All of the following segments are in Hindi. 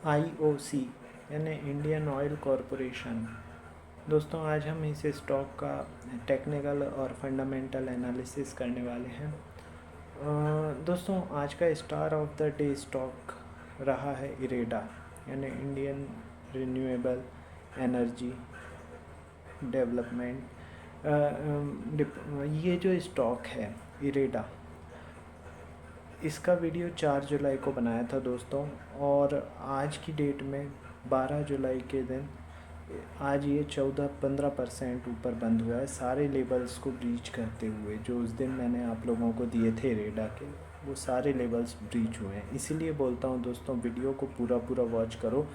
IOC यानी इंडियन ऑयल कॉरपोरेशन। दोस्तों आज हम इस स्टॉक का टेक्निकल और फंडामेंटल एनालिसिस करने वाले हैं। दोस्तों आज का star of the day stock रहा है इरेडा यानी इंडियन रिन्यूएबल एनर्जी डेवलपमेंट। ये जो स्टॉक है इरेडा, इसका वीडियो 4 जुलाई को बनाया था दोस्तों, और आज की डेट में 12 जुलाई के दिन आज ये 14-15% ऊपर बंद हुआ है, सारे लेवल्स को ब्रीच करते हुए। जो उस दिन मैंने आप लोगों को दिए थे रेडा के, वो सारे लेवल्स ब्रीच हुए हैं। इसीलिए बोलता हूँ दोस्तों, वीडियो को पूरा वॉच करो।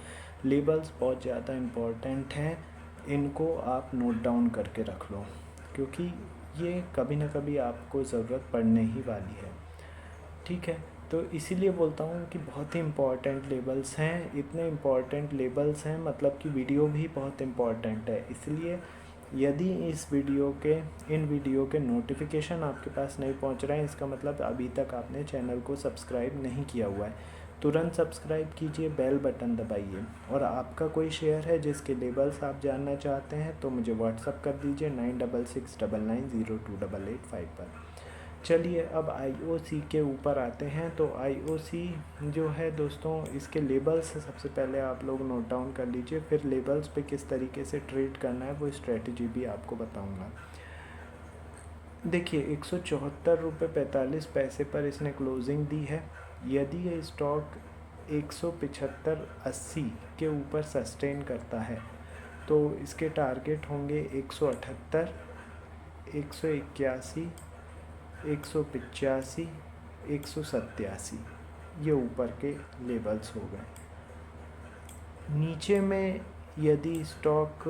लेवल्स बहुत ज़्यादा इम्पोर्टेंट हैं, इनको आप नोट डाउन करके रख लो, क्योंकि ये कभी ना कभी आपको ज़रूरत पड़ने ही वाली है। ठीक है, तो इसीलिए बोलता हूँ कि बहुत ही इम्पॉर्टेंट लेबल्स हैं। इतने इम्पॉर्टेंट लेबल्स हैं मतलब कि वीडियो भी बहुत इम्पॉर्टेंट है। इसलिए यदि इन वीडियो के नोटिफिकेशन आपके पास नहीं पहुँच रहे हैं, इसका मतलब अभी तक आपने चैनल को सब्सक्राइब नहीं किया हुआ है। तुरंत सब्सक्राइब कीजिए, बेल बटन दबाइए, और आपका कोई शेयर है जिसके लेबल्स आप जानना चाहते हैं तो मुझे व्हाट्सअप कर दीजिए 9669902885 पर। चलिए अब IOC के ऊपर आते हैं। तो IOC जो है दोस्तों, इसके लेबल्स सबसे पहले आप लोग नोट डाउन कर लीजिए, फिर लेबल्स पे किस तरीके से ट्रेड करना है वो स्ट्रेटजी भी आपको बताऊंगा। देखिए 174.45 पर इसने क्लोजिंग दी है। यदि ये स्टॉक 175.80 के ऊपर सस्टेन करता है तो इसके टारगेट होंगे 178, 181, 185, 187। ये ऊपर के लेवल्स हो गए। नीचे में यदि स्टॉक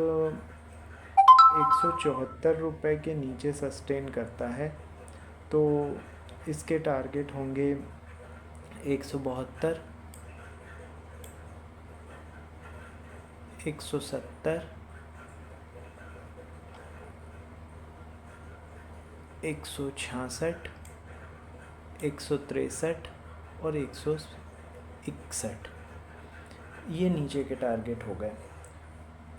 174 के नीचे सस्टेन करता है तो इसके टारगेट होंगे 172, 170, 166, 163 और 161। ये नीचे के टारगेट हो गए।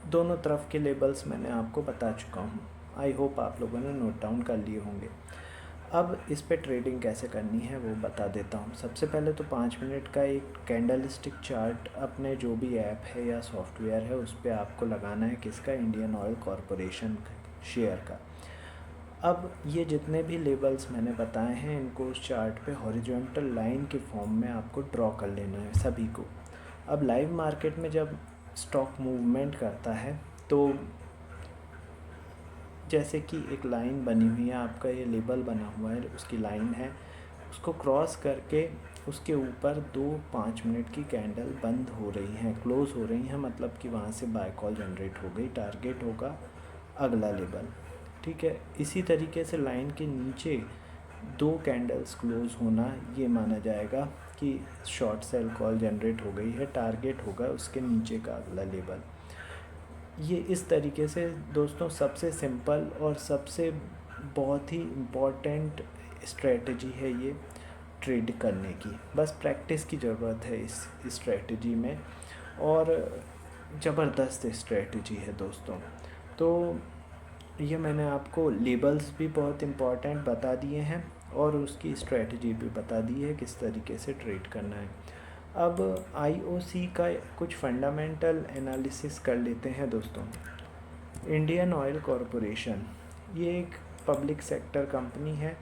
दोनों तरफ के लेबल्स मैंने आपको बता चुका हूँ। आई होप आप लोगों ने नोट डाउन कर लिए होंगे। अब इस पे ट्रेडिंग कैसे करनी है वो बता देता हूँ। सबसे पहले तो 5 मिनट का एक कैंडलस्टिक चार्ट अपने जो भी ऐप है या सॉफ्टवेयर है उस पर आपको लगाना है। किसका? इंडियन ऑयल कॉरपोरेशन शेयर का। अब ये जितने भी लेबल्स मैंने बताए हैं इनको उस चार्ट पे हॉरिजॉन्टल लाइन के फॉर्म में आपको ड्रॉ कर लेना है सभी को। अब लाइव मार्केट में जब स्टॉक मूवमेंट करता है तो जैसे कि एक लाइन बनी हुई है, आपका ये लेबल बना हुआ है, उसकी लाइन है, उसको क्रॉस करके उसके ऊपर 2-5 मिनट की कैंडल बंद हो रही हैं, क्लोज़ हो रही हैं, मतलब कि वहाँ से बाय कॉल जनरेट हो गई। टारगेट होगा अगला लेबल। ठीक है, इसी तरीके से लाइन के नीचे 2 कैंडल्स क्लोज़ होना ये माना जाएगा कि शॉर्ट सेल कॉल जनरेट हो गई है। टारगेट होगा उसके नीचे का अगला लेबल। ये इस तरीके से दोस्तों सबसे सिंपल और सबसे बहुत ही इम्पॉर्टेंट स्ट्रेटजी है ये ट्रेड करने की। बस प्रैक्टिस की ज़रूरत है इस स्ट्रेटजी में, और ज़बरदस्त स्ट्रेटजी है दोस्तों। तो ये मैंने आपको लेबल्स भी बहुत इम्पॉर्टेंट बता दिए हैं और उसकी स्ट्रेटजी भी बता दी है किस तरीके से ट्रेड करना है। अब IOC का कुछ फंडामेंटल एनालिसिस कर लेते हैं दोस्तों। इंडियन ऑयल कॉरपोरेशन ये एक पब्लिक सेक्टर कंपनी है,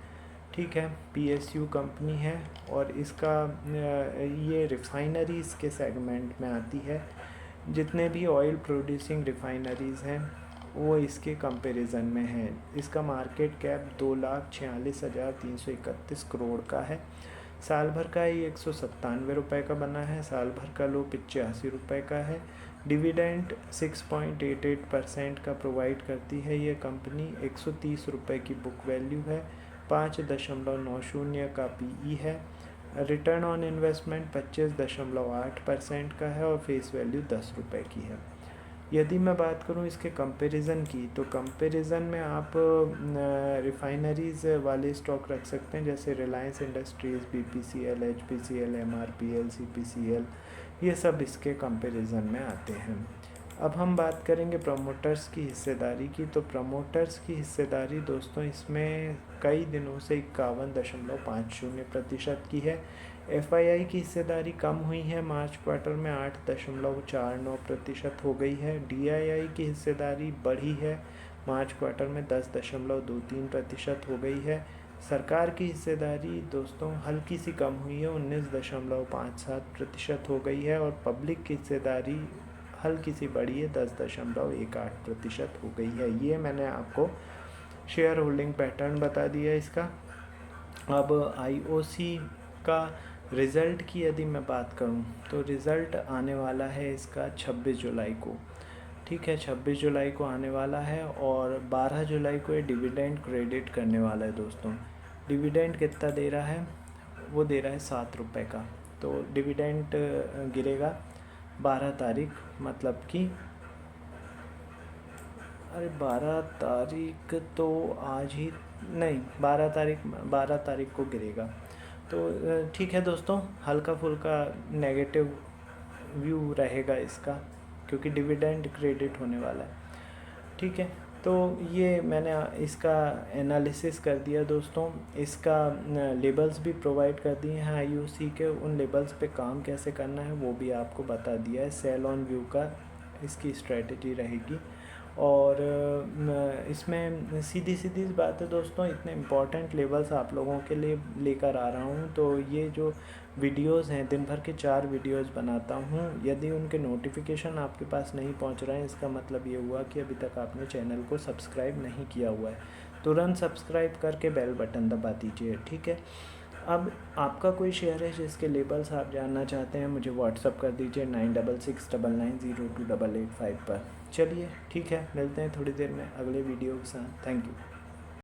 ठीक है, PSU कंपनी है, और इसका ये रिफाइनरीज़ के सेगमेंट में आती है। जितने भी ऑयल प्रोड्यूसिंग रिफाइनरीज़ हैं वो इसके कंपैरिजन में है। इसका मार्केट कैप 2,46,331 करोड़ का है। साल भर का ये 197 रुपये का बना है। साल भर का लो 85 रुपये का है। डिविडेंड 6.88% का प्रोवाइड करती है ये कंपनी। 130 रुपये की बुक वैल्यू है। 5.90 का PE है। रिटर्न ऑन इन्वेस्टमेंट 25.8% का है और फेस वैल्यू 10 रुपये की है। यदि मैं बात करूं इसके कंपैरिजन की, तो कंपैरिजन में आप रिफाइनरीज़ वाले स्टॉक रख सकते हैं, जैसे Reliance industries, BPCL, HPCL, MRPL, CPCL, ये सब इसके कंपैरिजन में आते हैं। अब हम बात करेंगे प्रमोटर्स की हिस्सेदारी की। तो प्रमोटर्स की हिस्सेदारी दोस्तों इसमें कई दिनों से 51.50% की है। FII की हिस्सेदारी कम हुई है, मार्च क्वार्टर में 8.49% हो गई है। DII की हिस्सेदारी बढ़ी है, मार्च क्वार्टर में 10.23% हो गई है। सरकार की हिस्सेदारी दोस्तों हल्की सी कम हुई है, 19.57% हो गई है। और पब्लिक की हिस्सेदारी हल्की सी बढ़ी है, 10.18% हो गई है। ये मैंने आपको शेयर होल्डिंग पैटर्न बता दिया इसका। अब IOC का रिज़ल्ट की यदि मैं बात करूं, तो रिज़ल्ट आने वाला है इसका 26 जुलाई को। ठीक है, 26 जुलाई को आने वाला है, और 12 जुलाई को ये डिविडेंड क्रेडिट करने वाला है दोस्तों। डिविडेंड कितना दे रहा है, वो दे रहा है 7 रुपये का। तो डिविडेंड गिरेगा 12 तारीख, मतलब कि 12 तारीख तो आज ही नहीं, 12 तारीख को गिरेगा। तो ठीक है दोस्तों, हल्का फुल्का नेगेटिव व्यू रहेगा इसका, क्योंकि डिविडेंड क्रेडिट होने वाला है। ठीक है, तो ये मैंने इसका एनालिसिस कर दिया दोस्तों। इसका लेबल्स भी प्रोवाइड कर दिए हैं IOC के, उन लेबल्स पे काम कैसे करना है वो भी आपको बता दिया है। सेल ऑन व्यू का इसकी स्ट्रेटजी रहेगी। और इसमें सीधी सीधी बात है दोस्तों, इतने इम्पॉर्टेंट लेवल्स आप लोगों के लिए लेकर आ रहा हूँ। तो ये जो वीडियोस हैं, दिन भर के 4 वीडियोस बनाता हूँ, यदि उनके नोटिफिकेशन आपके पास नहीं पहुँच रहे हैं, इसका मतलब ये हुआ कि अभी तक आपने चैनल को सब्सक्राइब नहीं किया हुआ है। तुरंत सब्सक्राइब करके बेल बटन दबा दीजिए। ठीक है, अब आपका कोई शेयर है जिसके लेबल्स आप जानना चाहते हैं, मुझे व्हाट्सअप कर दीजिए 9669902885 पर। चलिए ठीक है, मिलते हैं थोड़ी देर में अगले वीडियो के साथ। Thank you.